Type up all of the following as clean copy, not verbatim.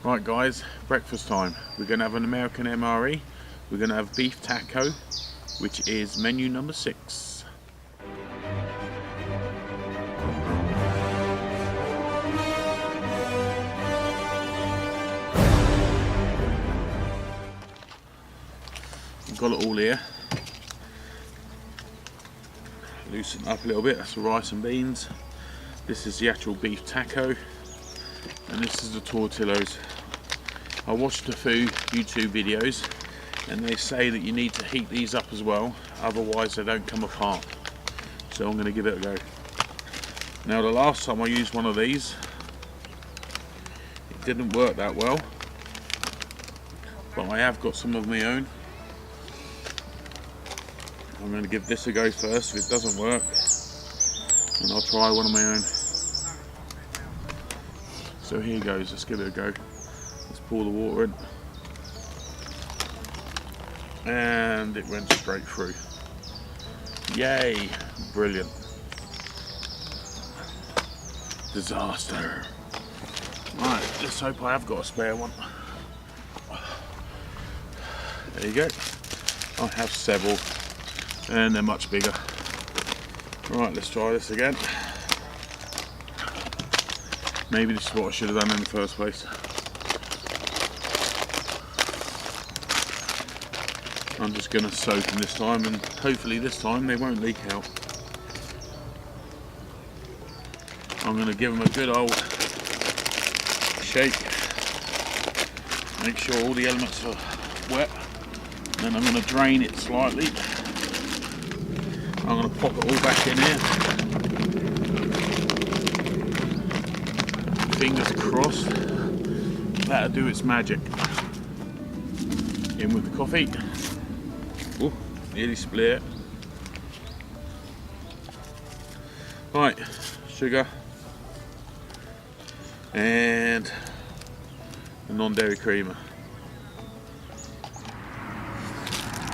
Right guys, breakfast time. We're going to have an American MRE. We're going to have beef taco, which is menu number 6. We've got it all here. Loosen it up a little bit. That's the rice and beans. This is the actual beef taco. And this is the tortillas. I watched a few YouTube videos and they say that you need to heat these up as well, otherwise they don't come apart. So I'm going to give it a go. Now the last time I used one of these, it didn't work that well, but I have got some of my own. I'm going to give this a go first. If it doesn't work, then I'll try one of my own. So here goes, let's give it a go. Let's pour the water in. And it went straight through. Yay, brilliant. Disaster. Right, let's hope I have got a spare one. There you go. I have several, and they're much bigger. Right, let's try this again. Maybe this is what I should have done in the first place. I'm just going to soak them this time, and hopefully this time they won't leak out. I'm going to give them a good old shake. Make sure all the elements are wet. Then I'm going to drain it slightly. I'm going to pop it all back in here. Fingers crossed, that'll do its magic. In with the coffee. Ooh, nearly split. Right, sugar and a non-dairy creamer.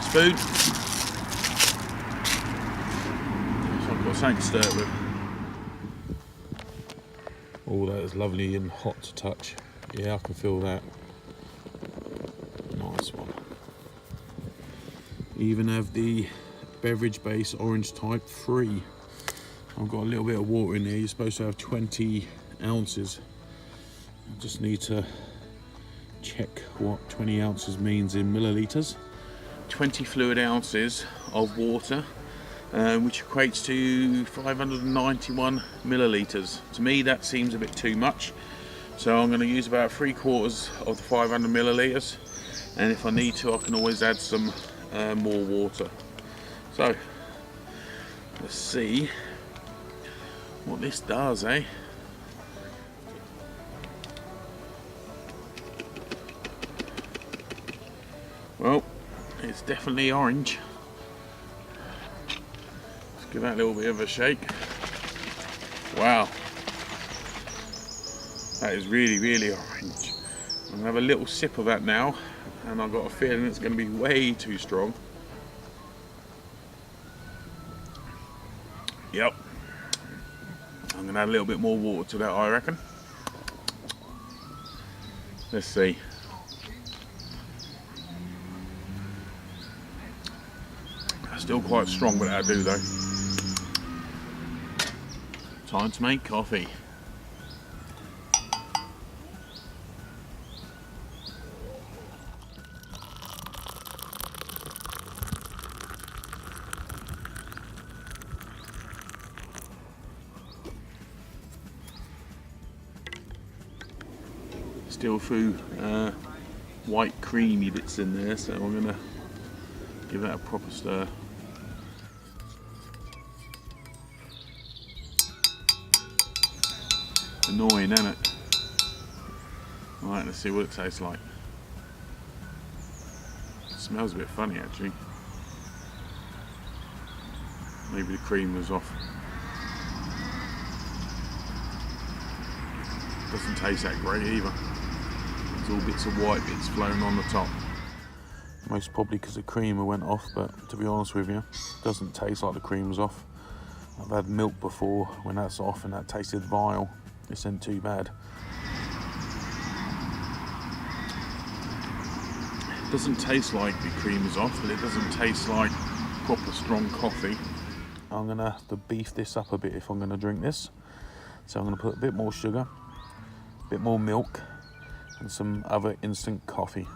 Spoon. So I've got something to stir it with. Oh, that is lovely and hot to touch. Yeah, I can feel that. Nice one. Even have the beverage base orange type free. I've got a little bit of water in there. You're supposed to have 20 ounces. I just need to check what 20 ounces means in milliliters. 20 fluid ounces of water. Which equates to 591 milliliters. To me that seems a bit too much, so I'm going to use about 3/4 of the 500 milliliters, and if I need to I can always add some more water. So let's see what this does, eh? Well, it's definitely orange. Give that a little bit of a shake. Wow, that is really orange. I'm gonna have a little sip of that now, and I've got a feeling it's going to be way too strong. Yep, I'm gonna add a little bit more water to that, I reckon. Let's see. Still quite strong, but that'll do though. Time to make coffee. Still a few white creamy bits in there, so I'm gonna give that a proper stir. Annoying, isn't it? Right, let's see what it tastes like. It smells a bit funny actually. Maybe the cream was off. Doesn't taste that great either. There's all bits of white bits floating on the top. Most probably because the creamer went off, but to be honest with you, it doesn't taste like the cream was off. I've had milk before when that's off and that tasted vile. This isn't too bad. Doesn't taste like the cream is off, but it doesn't taste like proper strong coffee. I'm gonna have to beef this up a bit if I'm gonna drink this. So I'm gonna put a bit more sugar, a bit more milk, and some other instant coffee.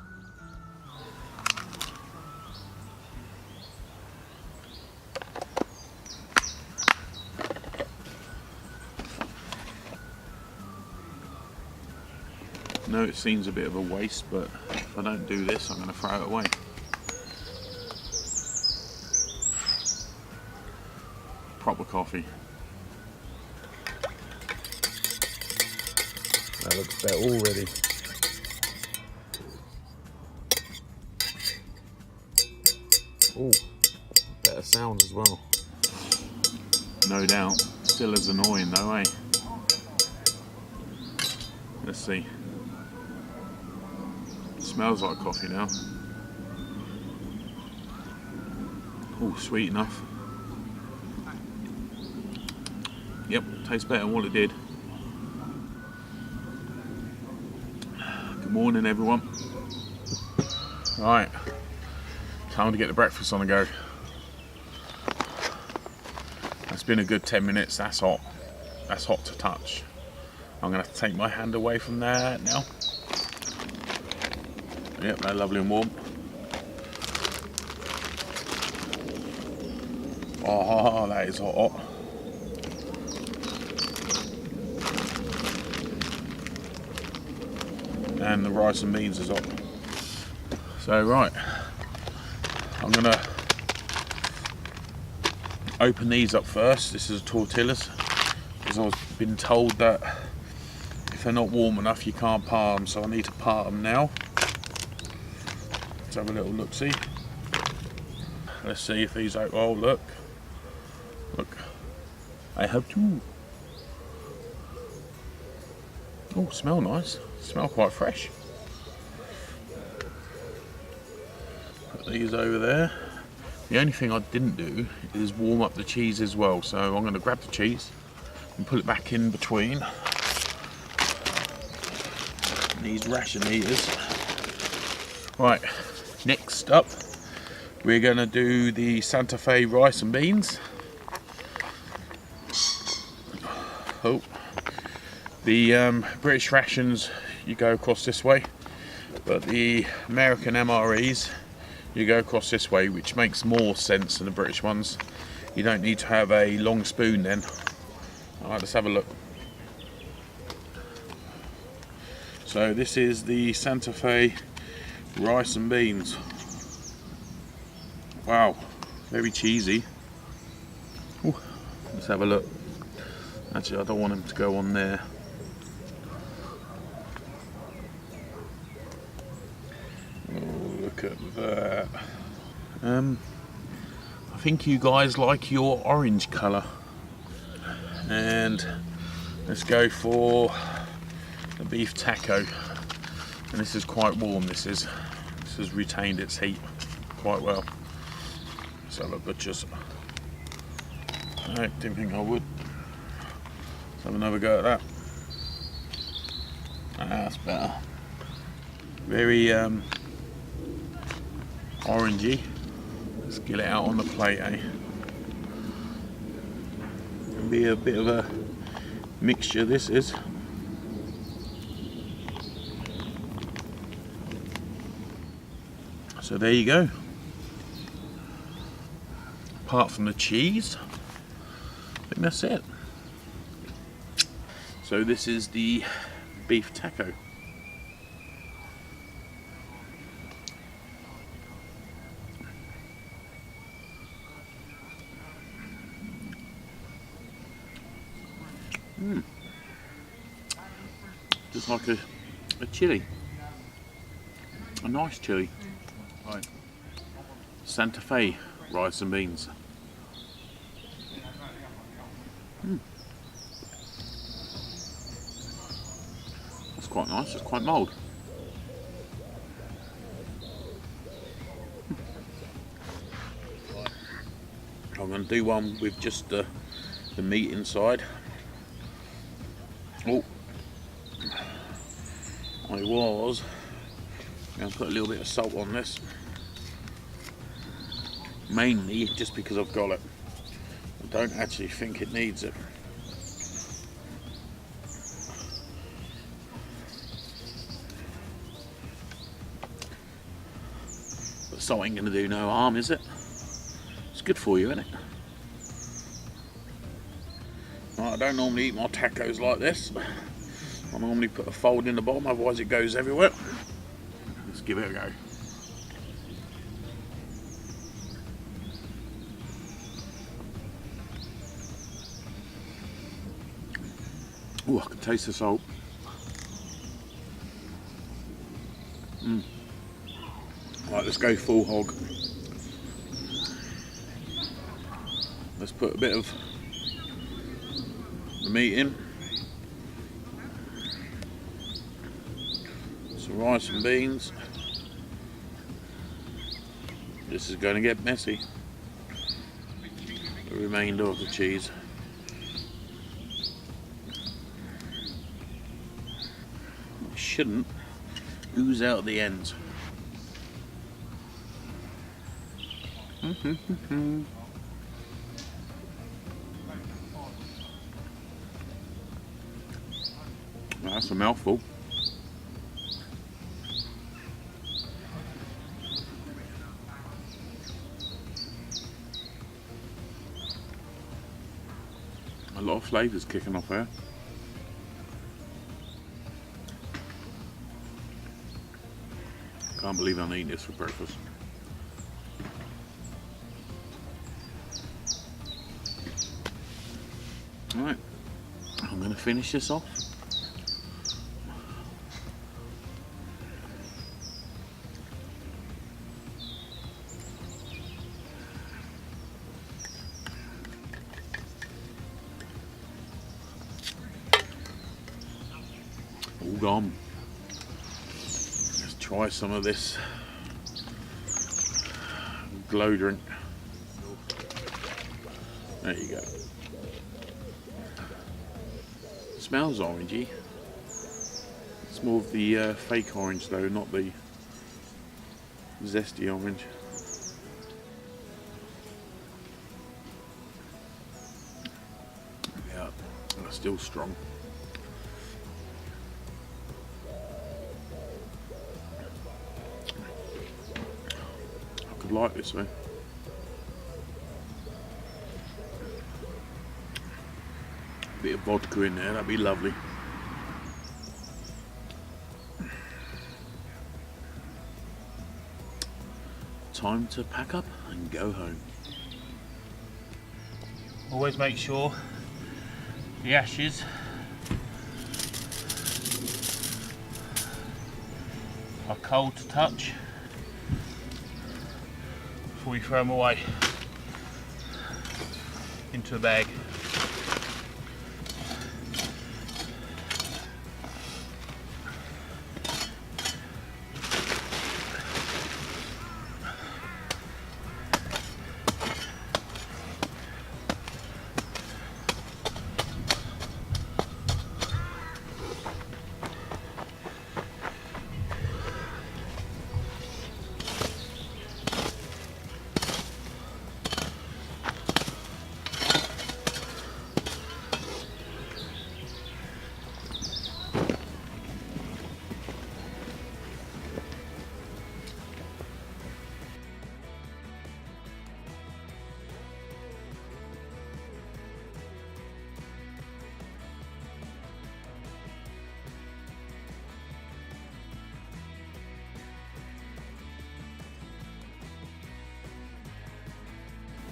I know it seems a bit of a waste, but if I don't do this, I'm going to throw it away. Proper coffee. That looks better already. Oh, better sound as well. No doubt. Still as annoying though, eh? Let's see. Smells like coffee now. Oh, sweet enough. Yep, tastes better than what it did. Good morning, everyone. Right, time to get the breakfast on the go. It's been a good 10 minutes. That's hot. That's hot to touch. I'm gonna have to take my hand away from that now. Yep, they're lovely and warm. Oh, that is hot. And the rice and beans is hot. So right, I'm gonna open these up first. This is tortillas, because I've been told that if they're not warm enough you can't part them, so I need to part them now. Let's have a little look-see. Let's see if these open. Oh, look. I have two. Oh, smell nice. Smell quite fresh. Put these over there. The only thing I didn't do is warm up the cheese as well. So I'm going to grab the cheese and put it back in between these ration eaters. Right. Next up, we're going to do the Santa Fe rice and beans. Oh, the British rations, you go across this way, but the American MREs, you go across this way, which makes more sense than the British ones. You don't need to have a long spoon then. Alright, let's have a look. So this is the Santa Fe rice and beans. Wow, very cheesy. Ooh, let's have a look. Actually, I don't want them to go on there. Oh, look at that. I think you guys like your orange colour. And let's go for the beef taco. And this is quite warm, this has retained its heat quite well. Let's have a butcher's. I didn't think I would. Let's have another go at that. That's better. Very orangey. Let's get it out on the plate, eh? It'll be a bit of a mixture, this is. So there you go. Apart from the cheese, I think that's it. So this is the beef taco. Just like a chili, a nice chili. Right. Santa Fe rice and beans. That's quite nice. It's quite mild. I'm going to do one with just the meat inside. Oh, I was I'm going to put a little bit of salt on this, mainly just because I've got it. I don't actually think it needs it. But salt ain't going to do no harm, is it? It's good for you, isn't it? I don't normally eat my tacos like this. I normally put a fold in the bottom, otherwise it goes everywhere. Let's give it a go. Oh, I can taste the salt. Right, let's go full hog. Let's put a bit of the meat in. Some rice and beans. This is going to get messy. The remainder of the cheese. It shouldn't ooze out at the ends. That's a mouthful. A lot of flavours kicking off there. Can't believe I'm eating this for breakfast. Right, I'm going to finish this off. All gone. Let's try some of this glow drink. There you go. Smells orangey. It's more of the fake orange though, not the zesty orange. Yeah, it's still strong. I could like this one. Bit of vodka in there, that'd be lovely. Time to pack up and go home. Always make sure the ashes are cold to touch before you throw them away into a bag.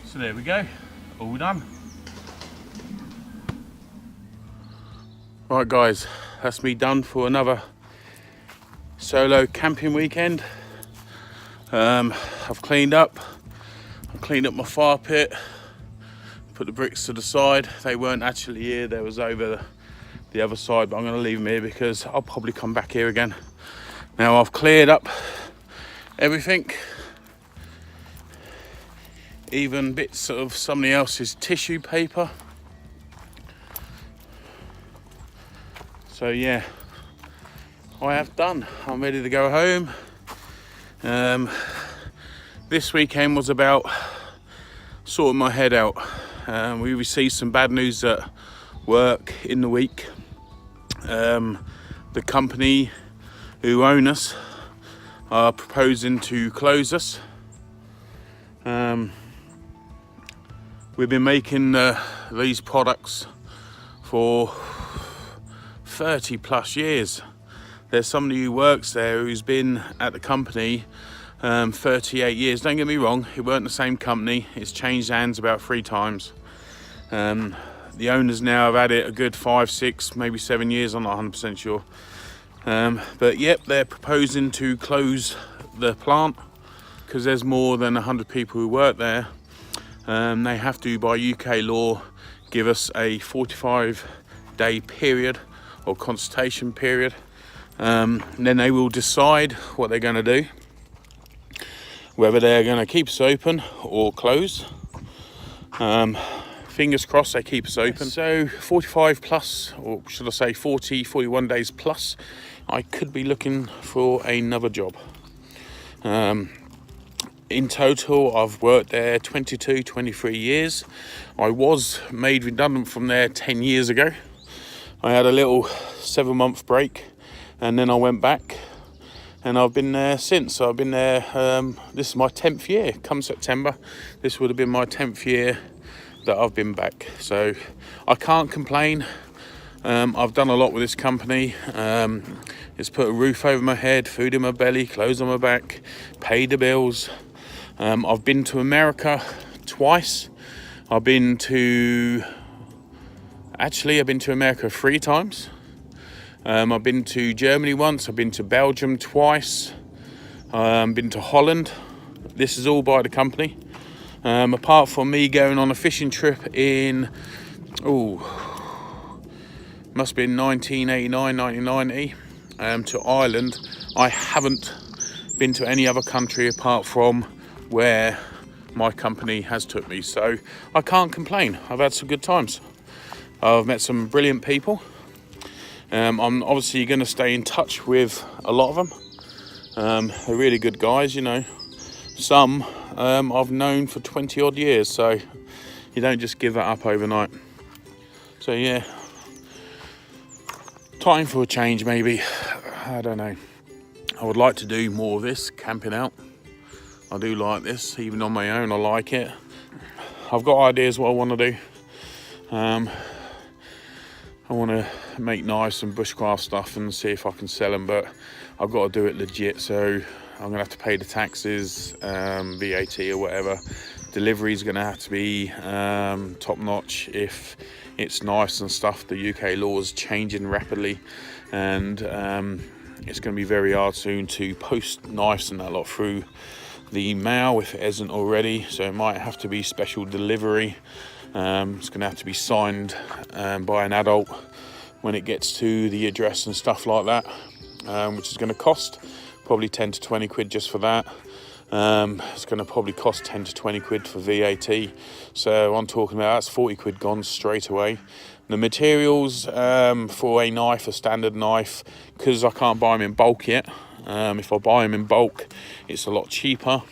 So there we go, all done. Right guys, that's me done for another solo camping weekend. I've cleaned up my fire pit, put the bricks to the side. They weren't actually here, they was over the other side, but I'm going to leave them here because I'll probably come back here again. Now I've cleared up everything, even bits of somebody else's tissue paper. So yeah, I have done. I'm ready to go home, This weekend was about sorting my head out. We received some bad news at work in the week. The company who own us are proposing to close us. We've been making these products for 30 plus years. There's somebody who works there who's been at the company 38 years. Don't get me wrong, it weren't the same company. It's changed hands about 3 times. The owners now have had it a good 5, 6, maybe 7 years. I'm not 100% sure. But yep, they're proposing to close the plant because there's more than 100 people who work there. They have to, by UK law, give us a 45-day period or consultation period. Then they will decide what they're going to do, whether they're going to keep us open or close. Fingers crossed they keep us open. So 45 plus, or should I say 40, 41 days plus, I could be looking for another job. In total, I've worked there 22, 23 years. I was made redundant from there 10 years ago. I had a little 7-month break and then I went back and I've been there since. I've been there, this is my 10th year. Come September, this would have been my 10th year that I've been back. So I can't complain. I've done a lot with this company. It's put a roof over my head, food in my belly, clothes on my back, paid the bills. I've been to America twice. I've been to America 3 times. I've been to Germany once. I've been to Belgium twice. Been to Holland. This is all by the company. Apart from me going on a fishing trip in, must have been 1989, 1990, to Ireland, I haven't been to any other country apart from where my company has took me. So I can't complain. I've had some good times. I've met some brilliant people. I'm obviously going to stay in touch with a lot of them. They're really good guys, you know. Some I've known for 20 odd years, so you don't just give that up overnight. So yeah, time for a change maybe. I don't know. I would like to do more of this, camping out. I do like this, even on my own, I like it. I've got ideas what I want to do. I want to make knives and bushcraft stuff and see if I can sell them, but I've got to do it legit, so I'm going to have to pay the taxes, VAT or whatever. Delivery is going to have to be top notch if it's knives and stuff. The UK law is changing rapidly, and it's going to be very hard soon to post knives and that lot through the mail if it isn't already, so it might have to be special delivery. It's going to have to be signed by an adult when it gets to the address and stuff like that, which is going to cost probably 10 to 20 quid just for that. It's going to probably cost 10 to 20 quid for VAT, so I'm talking about that's 40 quid gone straight away. The materials for a knife, a standard knife, because I can't buy them in bulk yet. If I buy them in bulk, it's a lot cheaper.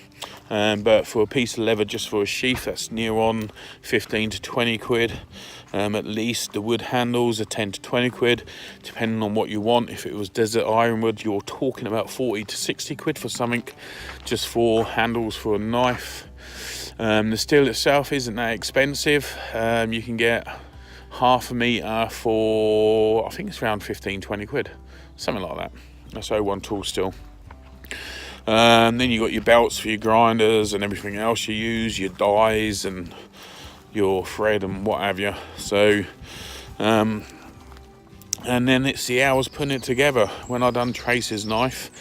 But for a piece of leather, just for a sheath, that's near on 15 to 20 quid. At least the wood handles are 10 to 20 quid, depending on what you want. If it was desert ironwood, you're talking about 40 to 60 quid for something, just for handles for a knife. The steel itself isn't that expensive. You can get half a metre for, I think it's around 15, 20 quid, something like that. That's O1 tool steel. Then you got your belts for your grinders and everything else you use, your dies and your thread and what have you. So and then it's the hours putting it together. When I done Trace's knife,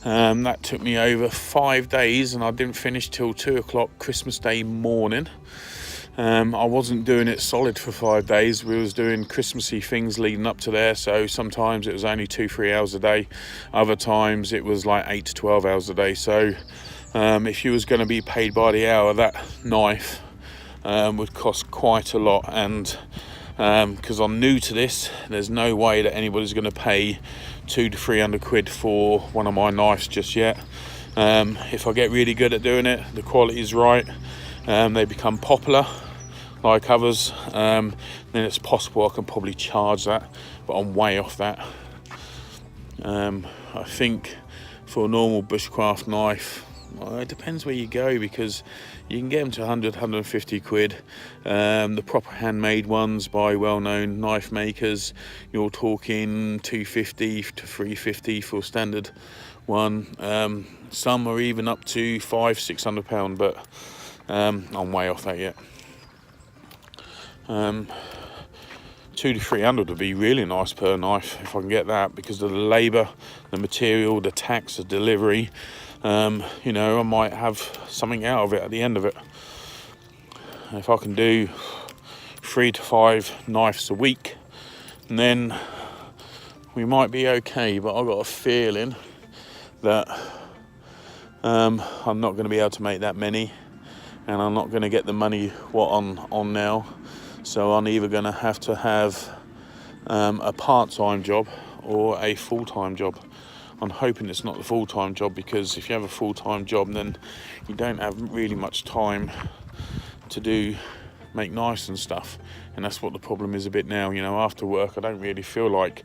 that took me over 5 days, and I didn't finish till 2 o'clock Christmas Day morning. I wasn't doing it solid for 5 days. We was doing Christmassy things leading up to there, so sometimes it was only 2-3 hours a day. Other times it was like 8 to 12 hours a day. So if you was going to be paid by the hour, that knife would cost quite a lot. And because I'm new to this, there's no way that anybody's going to pay 200 to 300 quid for one of my knives just yet. If I get really good at doing it, the quality is right, they become popular like others, then it's possible I can probably charge that, but I'm way off that. I think for a normal bushcraft knife, well, it depends where you go, because you can get them to 100, 150 quid. The proper handmade ones by well-known knife makers, you're talking 250 to 350 for a standard one. Some are even up to £500-600, but I'm way off that yet. 200 to 300 would be really nice per knife if I can get that, because of the labour, the material, the tax, the delivery. You know, I might have something out of it at the end of it. If I can do 3 to 5 knives a week, then we might be okay. But I've got a feeling that I'm not going to be able to make that many, and I'm not going to get the money what I'm on now. So I'm either going to have a part-time job or a full-time job. I'm hoping it's not the full-time job, because if you have a full-time job, then you don't have really much time to make knives and stuff. And that's what the problem is a bit now. You know, after work, I don't really feel like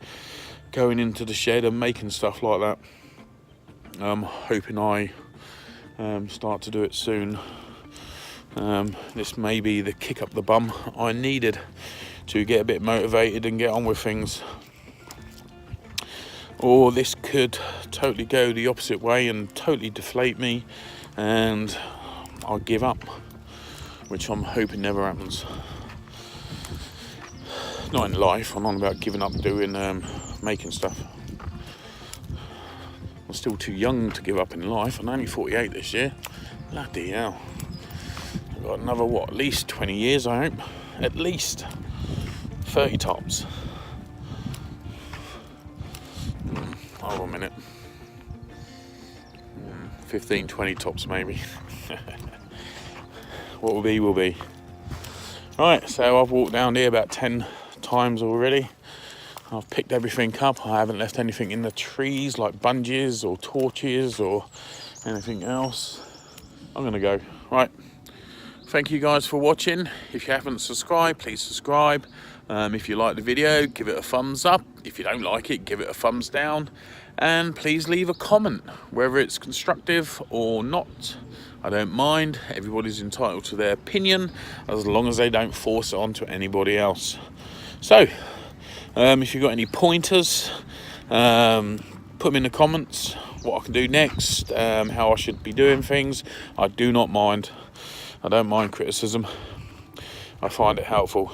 going into the shed and making stuff like that. I'm hoping I start to do it soon. This may be the kick up the bum I needed to get a bit motivated and get on with things. Or this could totally go the opposite way and totally deflate me, and I'll give up, which I'm hoping never happens. Not in life, I'm on about giving up doing making stuff. I'm still too young to give up in life. I'm only 48 this year. Bloody hell. I've got another, at least 20 years, I hope. At least 30 tops. Hold on a minute. 15, 20 tops maybe. What will be, will be. Right, so I've walked down here about 10 times already. I've picked everything up. I haven't left anything in the trees, like bungees or torches or anything else. I'm gonna go. Right. Thank you guys for watching. If you haven't subscribed, please subscribe. If you like the video, give it a thumbs up. If you don't like it, give it a thumbs down. And please leave a comment, whether it's constructive or not. I don't mind. Everybody's entitled to their opinion, as long as they don't force it onto anybody else. So, if you've got any pointers, put them in the comments, what I can do next, how I should be doing things. I do not mind. I don't mind criticism. I find it helpful.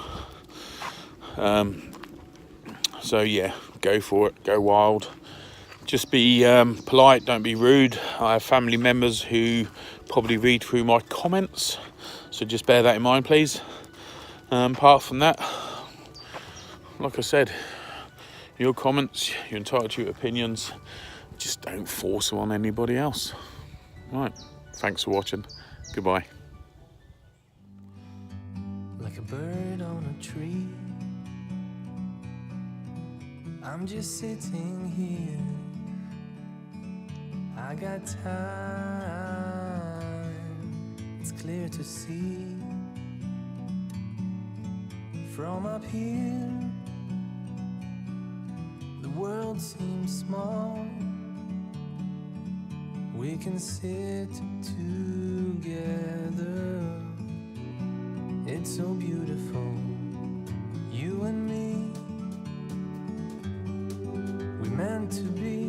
So yeah, go for it, go wild. Just be polite, don't be rude. I have family members who probably read through my comments, so just bear that in mind, please. Apart from that, like I said, your comments, you're entitled to your opinions. Just don't force them on anybody else. Right, thanks for watching. Goodbye. Like a bird on a tree, I'm just sitting here. I got time, it's clear to see. From up here, the world seems small. We can sit together. It's so beautiful, you and me. We meant to be.